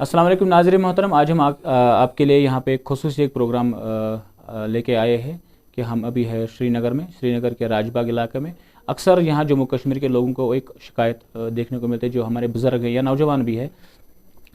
अस्सलाम वालेकुम नाज़रीन मोहतरम, आज हम आपके लिए यहाँ पे खुसूसी एक प्रोग्राम लेके आए हैं कि हम अभी है श्रीनगर में, श्रीनगर के राजबाग इलाके में। अक्सर यहाँ जम्मू कश्मीर के लोगों को एक शिकायत देखने को मिलती है, जो हमारे बुज़ुर्ग हैं या नौजवान भी है,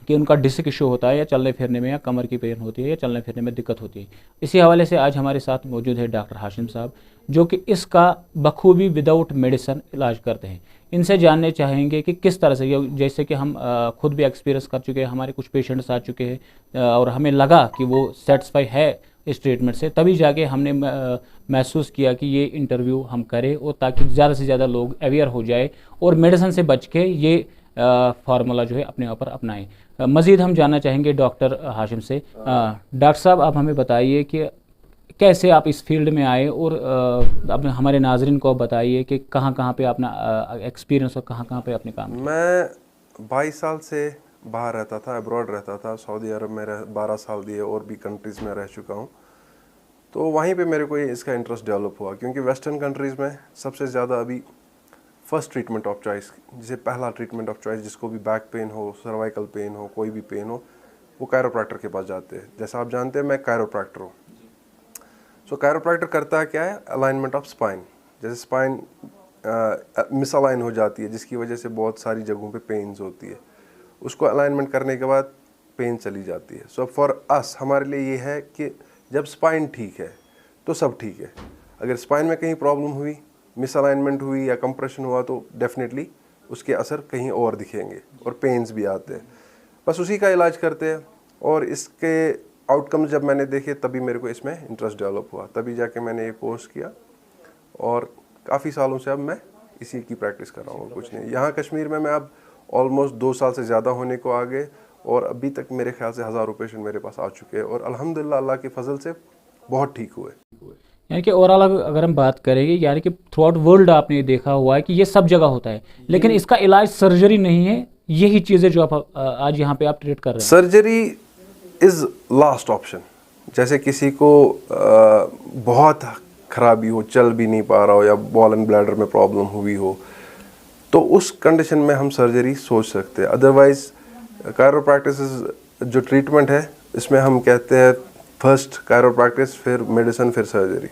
कि उनका डिस्क इशू होता है या चलने फिरने में, या कमर की पेन होती है या चलने फिरने में दिक्कत होती है। इसी हवाले से आज हमारे साथ मौजूद है डॉक्टर हाशिम साहब, जो कि इसका बखूबी विदाउट मेडिसिन इलाज करते हैं। इनसे जानने चाहेंगे कि किस तरह से, जैसे कि हम खुद भी एक्सपीरियंस कर चुके हैं, हमारे कुछ पेशेंट्स आ चुके हैं और हमें लगा कि वो सेटिस्फाई है इस ट्रीटमेंट से, तभी जाके हमने महसूस किया कि ये इंटरव्यू हम करें, और ताकि ज़्यादा से ज़्यादा लोग अवेयर हो जाए और मेडिसिन से बच के ये फार्मूला जो है अपने ऊपर अपनाएं। मज़ीद हम जानना चाहेंगे डॉक्टर हाशिम से। डॉक्टर साहब, आप हमें बताइए कि कैसे आप इस फील्ड में आए, और अपने हमारे नाजरीन को बताइए कि कहाँ कहाँ पे अपना एक्सपीरियंस और कहाँ कहाँ पे अपने काम। मैं 22 साल से बाहर रहता था, अब्रॉड रहता था। सऊदी अरब में 12 साल दिए, और भी कंट्रीज़ में रह चुका हूँ। तो वहीं पे मेरे को इसका इंटरेस्ट डेवलप हुआ, क्योंकि वेस्टर्न कंट्रीज़ में सबसे ज़्यादा अभी फर्स्ट ट्रीटमेंट ऑफ चॉइस, जिसे पहला ट्रीटमेंट ऑफ चॉइस, जिसको भी बैक पेन हो, सर्वाइकल पेन हो, कोई भी पेन हो, वो कायरोप्रैक्टर के पास जाते हैं। जैसा आप जानते हैं, मैं कायरोप्रैक्टर हूँ। सो कायरोप्रैक्टर करता है क्या है, अलाइनमेंट ऑफ स्पाइन। जैसे स्पाइन मिसअलाइन हो जाती है, जिसकी वजह से बहुत सारी जगहों पे पेन्स होती है, उसको अलाइनमेंट करने के बाद पेन चली जाती है। सो फॉर अस, हमारे लिए ये है कि जब स्पाइन ठीक है तो सब ठीक है। अगर स्पाइन में कहीं प्रॉब्लम हुई, मिसअलाइनमेंट हुई या कंप्रेशन हुआ, तो डेफिनेटली उसके असर कहीं और दिखेंगे और पेन्स भी आते हैं। बस उसी का इलाज करते हैं, और इसके आउटकम्स जब मैंने देखे, तभी मेरे को इसमें इंटरेस्ट डेवलप हुआ। तभी जाके मैंने ये कोर्स किया, और काफ़ी सालों से अब मैं इसी की प्रैक्टिस कर रहा हूँ, कुछ नहीं। यहाँ कश्मीर में मैं अब ऑलमोस्ट 2 साल से ज़्यादा होने को आ गए, और अभी तक मेरे ख्याल से हज़ारों पेशेंट मेरे पास आ चुके हैं, और अल्हम्दुलिल्लाह अल्लाह के फजल से बहुत ठीक हुए। यानी कि ओवरऑल अगर हम बात करेंगे, यानी कि थ्रू आउट वर्ल्ड आपने देखा हुआ है कि ये सब जगह होता है, लेकिन इसका इलाज सर्जरी नहीं है। यही चीज़ें जो आप आज यहाँ पे आप ट्रीट कर रहे हैं। Surgery is last option. जैसे किसी को बहुत खराबी हो, चल भी नहीं पा रहा हो, या बॉल एंड ब्लैडर में प्रॉब्लम हुई हो, तो उस कंडीशन में हम सर्जरी सोच सकते हैं। अदरवाइज कायरोप्रैक्टिस जो ट्रीटमेंट है, इसमें हम कहते हैं फर्स्ट कायरोप्रैक्टिस, फिर मेडिसिन, फिर surgery.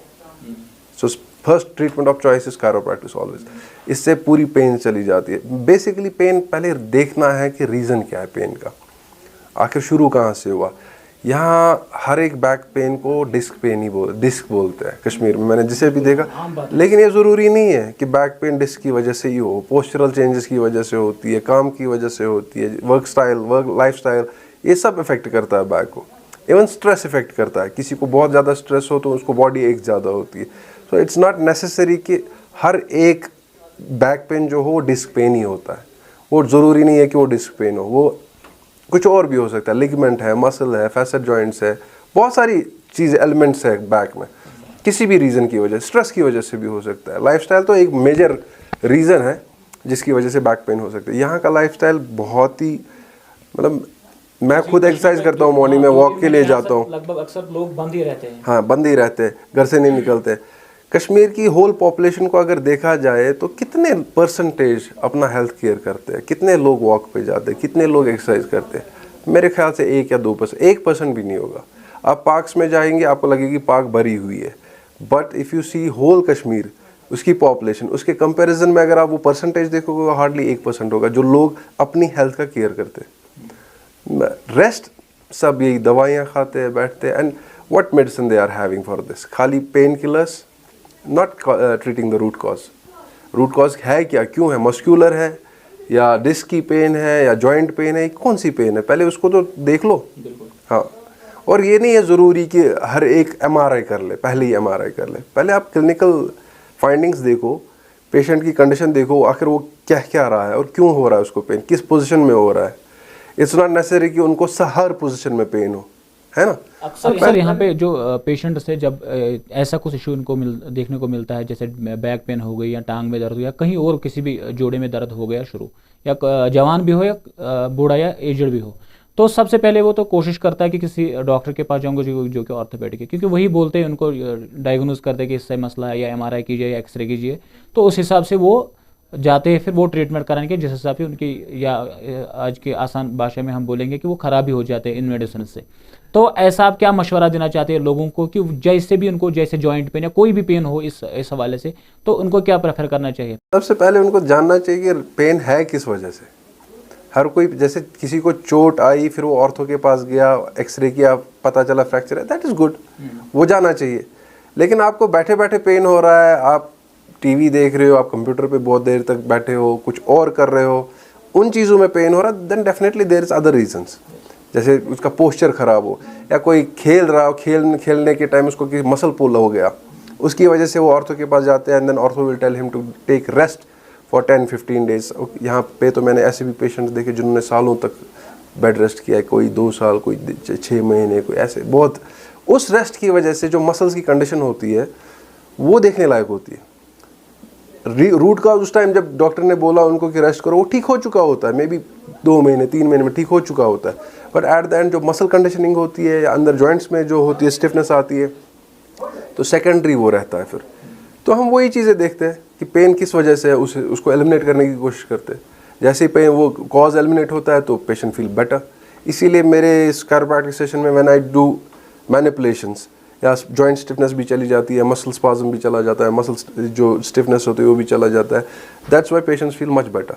So first treatment of choice is chiropractic always. इससे पूरी पेन चली जाती है। बेसिकली पेन पहले देखना है कि रीज़न क्या है पेन का, आखिर शुरू कहाँ से हुआ। यहाँ हर एक बैक पेन को डिस्क पेन ही डिस्क बोलते हैं कश्मीर में, मैंने जिसे भी देखा। लेकिन ये ज़रूरी नहीं है कि बैक पेन डिस्क की वजह से ही हो। पोस्चरल चेंजेस की वजह से होती है, काम की वजह से होती है, वर्क लाइफ स्टाइल, ये सब इफ़ेक्ट करता है बैक को। इवन स्ट्रेस इफेक्ट करता है। किसी को बहुत ज़्यादा स्ट्रेस हो तो उसको बॉडी एक ज़्यादा होती है। सो इट्स नॉट नेसेसरी कि हर एक बैक पेन जो हो डिस्क पेन ही होता है। वो ज़रूरी नहीं है कि वो डिस्क पेन हो, वो कुछ और भी हो सकता है। लिगामेंट है, मसल है, फैसेट जॉइंट्स है, बहुत सारी चीज़ें, एलिमेंट्स है बैक में। किसी भी रीज़न की वजह, स्ट्रेस की वजह से भी हो सकता है। लाइफस्टाइल तो एक मेजर रीज़न है जिसकी वजह से बैक पेन हो सकता है। यहाँ का लाइफस्टाइल बहुत ही, मतलब मैं खुद एक्सरसाइज करता हूँ, मॉर्निंग में वॉक के लिए जाता हूँ। लगभग अक्सर लोग बंद ही रहते हैं। हाँ, बंद ही रहते हैं, घर से नहीं निकलते। कश्मीर की होल पॉपुलेशन को अगर देखा जाए तो कितने परसेंटेज अपना हेल्थ केयर करते हैं, कितने लोग वॉक पे जाते हैं, कितने लोग एक्सरसाइज करते हैं। मेरे ख्याल से 1 या 2%, 1% भी नहीं होगा। आप पार्क्स में जाएंगे, आपको लगेगी पार्क भरी हुई है, but if you see whole Kashmir, उसकी पॉपुलेशन, उसके कंपैरिजन में अगर आप वो परसेंटेज देखोगे, हार्डली 1% होगा जो लोग अपनी हेल्थ का केयर करते हैं। रेस्ट सब यही दवाइयाँ खाते हैं, बैठते हैं। And what medicine they are having for this, खाली pain killers, not treating the root cause. Root cause है क्या, क्यों है, मस्क्यूलर है या डिस्क की पेन है या जॉइंट पेन है, कौन सी पेन है, पहले उसको तो देख लो। हाँ, और ये नहीं है ज़रूरी कि हर एक MRI कर ले, पहले ही MRI कर ले। पहले आप क्लिनिकल फाइंडिंग्स देखो, पेशेंट की कंडीशन देखो, आखिर वो क्या क्या रहा है और क्यों हो रहा है उसको पेन, किस पोजीशन में हो रहा है। इट्स नॉट नेसेसरी कि उनको हर पोजीशन में पेन हो, है ना। अक्सर यहाँ पे जो पेशेंट से जब ऐसा कुछ इशू इनको देखने को मिलता है, जैसे बैक पेन हो गई या टांग में दर्द हो या कहीं और किसी भी जोड़े में दर्द हो गया शुरू, या जवान भी हो या बूढ़ा या एजड भी हो, तो सबसे पहले वो तो कोशिश करता है कि किसी डॉक्टर के पास जाऊँगा जो कि ऑर्थोपेडिक है, क्योंकि वही बोलते हैं, उनको डायग्नोज करते हैं कि इससे मसला है, या MRI कीजिए या एक्सरे कीजिए। तो उस हिसाब से वो जाते हैं फिर वो ट्रीटमेंट कराने के जिस हिसाब से उनकी, या आज के आसान भाषा में हम बोलेंगे कि वो ख़राब भी हो जाते हैं इन मेडिसिन से। तो ऐसा आप क्या मशवरा देना चाहते हैं लोगों को कि जैसे भी उनको, जैसे जॉइंट पेन या कोई भी पेन हो इस हवाले से, तो उनको क्या प्रेफर करना चाहिए? सबसे पहले उनको जानना चाहिए कि पेन है किस वजह से। हर कोई, जैसे किसी को चोट आई फिर वो ऑर्थो के पास गया, एक्सरे किया, पता चला फ्रैक्चर है, दैट इज़ गुड, वो जाना चाहिए। लेकिन आपको बैठे बैठे पेन हो रहा है, आप टीवी देख रहे हो, आप कंप्यूटर पे बहुत देर तक बैठे हो, कुछ और कर रहे हो, उन चीज़ों में पेन हो रहा है, then definitely there is other reasons. जैसे उसका पोस्चर ख़राब हो, या कोई खेल रहा हो, खेलने के टाइम उसको किसी मसल पुल हो गया, उसकी वजह से वो ऑर्थो के पास जाते हैं, and then ortho will tell him to take rest for 10-15 days. यहाँ पे तो मैंने ऐसे भी पेशेंट्स देखे जिन्होंने सालों तक बेड रेस्ट किया है, कोई 2 साल, कोई 6 महीने, कोई ऐसे बहुत। उस रेस्ट की वजह से जो मसल्स की कंडीशन होती है वो देखने लायक होती है। रूट कॉज उस टाइम जब डॉक्टर ने बोला उनको कि रेस्ट करो, वो ठीक हो चुका होता है, मे बी 2 महीने 3 महीने में ठीक हो चुका होता है, बट एट द एंड जो मसल कंडीशनिंग होती है या अंदर जॉइंट्स में जो होती है स्टिफनेस आती है, तो सेकेंडरी वो रहता है फिर। तो हम वही चीज़ें देखते हैं कि पेन किस वजह से है, उसको एलिमिनेट करने की कोशिश करते हैं। जैसे ही पेन वो कॉज एलिमिनेट होता है तो पेशेंट फील बेटर। इसीलिए मेरे इस chiropractic सेशन में व्हेन आई डू मैनिपुलेशंस, या जॉइंट स्टिफनेस भी चली जाती है, मसल स्पाज्म भी चला जाता है, मसल जो स्टिफनेस होती है वो भी चला जाता है, that's why patients feel much better.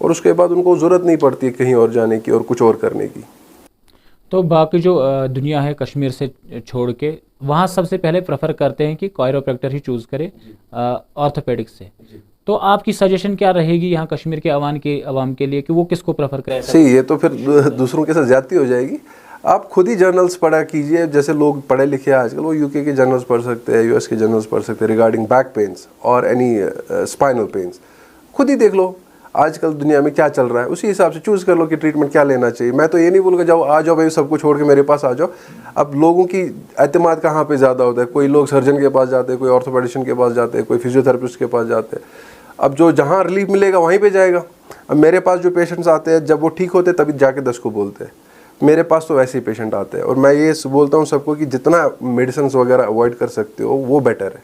और उसके बाद उनको ज़रूरत नहीं पड़ती है कहीं और जाने की और कुछ और करने की। तो बाकी जो दुनिया है कश्मीर से छोड़ के, वहाँ सबसे पहले प्रेफर करते हैं कि कायरोप्रैक्टर ही चूज़ करे ऑर्थोपेडिक्स से। तो आपकी सजेशन क्या रहेगी यहाँ कश्मीर के अवाम के लिए कि वो किसको प्रेफर करें? सही, ये तो फिर दूसरों के साथ ज्यादती हो जाएगी। आप खुद ही जर्नल्स पढ़ा कीजिए, जैसे लोग पढ़े लिखे हैं आजकल, वो यूके के जर्नल्स पढ़ सकते हैं, यूएस के जर्नल्स पढ़ सकते हैं रिगार्डिंग बैक पेन्स और एनी स्पाइनल पेन्स। खुद ही देख लो आजकल दुनिया में क्या चल रहा है, उसी हिसाब से चूज़ कर लो कि ट्रीटमेंट क्या लेना चाहिए। मैं तो ये नहीं बोलूँगा जाओ आ जाओ भाई सब कुछ छोड़ के मेरे पास आ जाओ। अब लोगों की एतमाद कहाँ पे ज़्यादा होता है, कोई लोग सर्जन के पास जाते हैं, कोई ऑर्थोपेडिशियन के पास जाते हैं, कोई फिजियोथेरेपिस्ट के पास जाते हैं। अब जो जहाँ रिलीफ मिलेगा वहीं पे जाएगा। अब मेरे पास जो पेशेंट्स आते हैं जब वो ठीक होते हैं तभी जाके 10 को बोलते हैं। मेरे पास तो वैसे ही पेशेंट आते हैं, और मैं ये बोलता हूँ सबको कि जितना मेडिसिन वगैरह अवॉइड कर सकते हो वो बेटर है।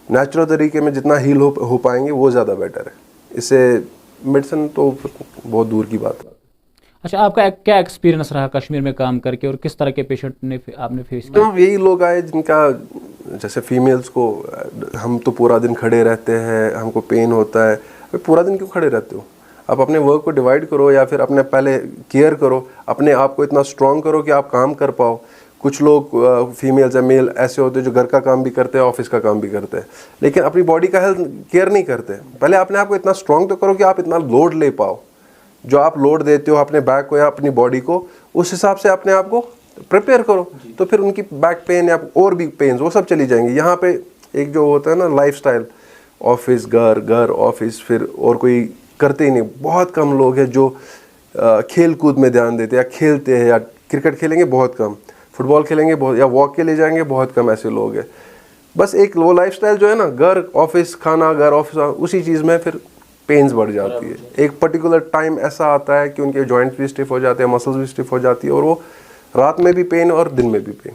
नेचुरल तरीके में जितना हील हो पाएंगे वो ज़्यादा बेटर है, इससे मेडिसिन तो बहुत दूर की बात है। अच्छा, आपका क्या एक्सपीरियंस रहा कश्मीर में काम करके, और किस तरह के पेशेंट ने आपने फेस किया? तो यही लोग आए जिनका, जैसे फीमेल्स को, हम तो पूरा दिन खड़े रहते हैं, हमको पेन होता है। पूरा दिन क्यों खड़े रहते हो? आप अपने वर्क को डिवाइड करो, या फिर अपने पहले केयर करो, अपने आप को इतना स्ट्रॉन्ग करो कि आप काम कर पाओ। कुछ लोग फीमेल्स या मेल ऐसे होते हैं जो घर का काम भी करते हैं, ऑफिस का काम भी करते हैं, लेकिन अपनी बॉडी का हेल्थ केयर नहीं करते। पहले अपने आप को इतना स्ट्रॉन्ग तो करो कि आप इतना लोड ले पाओ। जो आप लोड देते हो अपने बैक को या अपनी बॉडी को, उस हिसाब से अपने आप को प्रिपेयर करो, तो फिर उनकी बैक पेन या और भी पेन वो सब चली जाएंगी। यहाँ पे एक जो होता है ना लाइफस्टाइल, ऑफिस घर घर ऑफिस, फिर और कोई करते ही नहीं। बहुत कम लोग हैं जो खेल कूद में ध्यान देते हैं, या खेलते हैं, या क्रिकेट खेलेंगे बहुत कम, फुटबॉल खेलेंगे बहुत, या वॉक के लिए जाएंगे बहुत कम, ऐसे लोग हैं। बस एक वो लाइफस्टाइल जो है ना, घर ऑफिस खाना घर ऑफिस, उसी चीज़ में फिर पेन्स बढ़ जाती है। एक पर्टिकुलर टाइम ऐसा आता है कि उनके जॉइंट्स भी स्टिफ हो जाते हैं, मसल्स भी स्टिफ हो जाती है, और वो रात में भी पेन और दिन में भी पेन।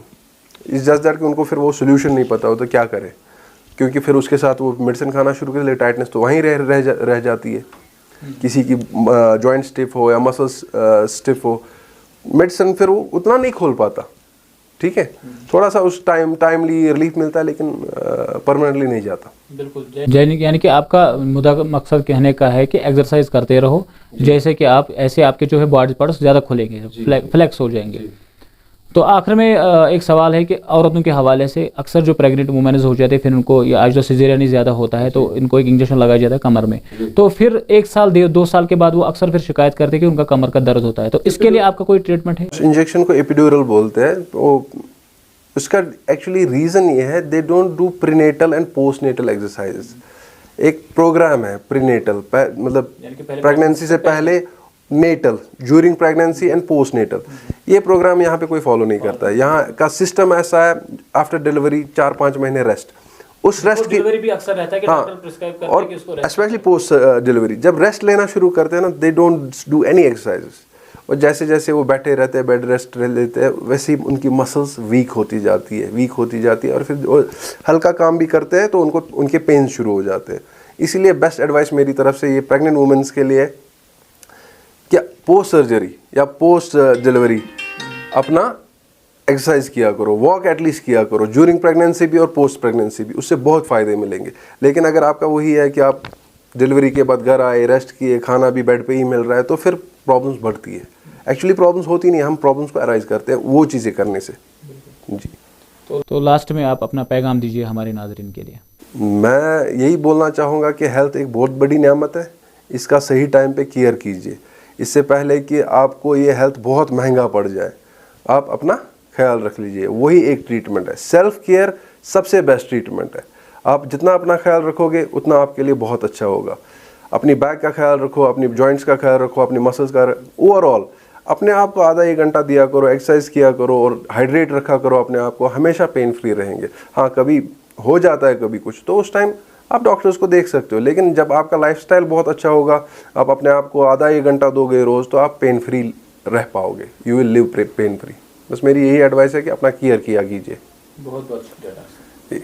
इस जस्ट दैट कि उनको फिर वो सोल्यूशन नहीं पता हो तो क्या करें, क्योंकि फिर उसके साथ वो मेडिसिन खाना शुरू कर ले, टाइटनेस तो वहीं रह जाती है। किसी की जॉइंट स्टिफ हो या मसल्स स्टिफ हो, मेडिसिन फिर वो उतना नहीं खोल पाता। ठीक है, थोड़ा सा उस टाइमली रिलीफ मिलता है, लेकिन परमानेंटली नहीं जाता। बिल्कुल, यानी कि आपका मकसद कहने का है कि एक्सरसाइज करते रहो, जैसे कि आप ऐसे आपके जो है बॉडी पार्ट्स ज़्यादा खुलेंगे, फ्लेक्स हो जाएंगे। तो आखिर में एक सवाल है कि औरतों के हवाले से अक्सर जो प्रेग्नेंट वुमेन्स हो जाते हैं, फिर उनको आज जो सिजेरियन ही ज़्यादा होता है तो इनको एक इंजेक्शन लगाया जाता है कमर में, तो फिर 1 साल 2 साल के बाद वो अक्सर फिर शिकायत करते हैं कि उनका कमर का दर्द होता है। तो इसके लिए आपका कोई ट्रीटमेंट है? इंजेक्शन को एपिड्यूरल बोलते हैं। तो उसका एक्चुअली रीज़न ये है, they don't do prenatal and postnatal exercises. एक प्रोग्राम है प्रीनेटल, मतलब प्रेगनेंसी से पहले, natal, during pregnancy and post natal. ये प्रोग्राम यहाँ पे कोई फॉलो नहीं करता है। यहाँ का सिस्टम ऐसा है, आफ्टर डिलीवरी 4-5 महीने रेस्ट, उस रेस्ट की डिलीवरी भी अक्सर रहता है कि डॉक्टर प्रिस्क्राइब करते हैं कि उसको रेस्ट, स्पेशली पोस्ट डिलीवरी जब रेस्ट लेना शुरू करते हैं ना, दे डोंट डू एनी एक्सरसाइजेस। और जैसे जैसे वो बैठे रहते हैं, बेड रेस्ट लेते हैं, वैसे ही उनकी मसल्स वीक होती जाती है, और फिर हल्का काम भी करते हैं तो उनके पेन शुरू हो जाते हैं। इसीलिए बेस्ट एडवाइस मेरी तरफ से ये प्रेग्नेंट वुमेन्स के लिए, क्या पोस्ट सर्जरी या पोस्ट डिलीवरी अपना एक्सरसाइज किया करो, वॉक एटलीस्ट किया करो, ड्यूरिंग प्रेगनेंसी भी और पोस्ट प्रेगनेंसी भी, उससे बहुत फ़ायदे मिलेंगे। लेकिन अगर आपका वही है कि आप डिलीवरी के बाद घर आए, रेस्ट किए, खाना भी बेड पे ही मिल रहा है, तो फिर प्रॉब्लम्स बढ़ती है। एक्चुअली प्रॉब्लम्स होती नहीं, हम प्रॉब्लम्स को अराइज करते हैं वो चीज़ें करने से। जी, तो लास्ट में आप अपना पैगाम दीजिए हमारे नाज़रीन के लिए। मैं यही बोलना चाहूँगा कि हेल्थ एक बहुत बड़ी नेमत है, इसका सही टाइम पे केयर कीजिए, इससे पहले कि आपको ये हेल्थ बहुत महंगा पड़ जाए। आप अपना ख्याल रख लीजिए, वही एक ट्रीटमेंट है। सेल्फ केयर सबसे बेस्ट ट्रीटमेंट है। आप जितना अपना ख्याल रखोगे उतना आपके लिए बहुत अच्छा होगा। अपनी बैक का ख्याल रखो, अपनी जॉइंट्स का ख्याल रखो, अपनी मसल्स का, ओवरऑल अपने आप को आधा 1 घंटा दिया करो, एक्सरसाइज किया करो और हाइड्रेट रखा करो अपने आप को, हमेशा पेन फ्री रहेंगे। हाँ, कभी हो जाता है कभी कुछ, तो उस टाइम आप डॉक्टर्स को देख सकते हो, लेकिन जब आपका लाइफस्टाइल बहुत अच्छा होगा, आप अपने आप को आधा 1 घंटा दोगे रोज़, तो आप पेन फ्री रह पाओगे। You will live pain free. बस मेरी यही एडवाइस है कि अपना केयर किया कीजिए। बहुत बहुत शुक्रिया।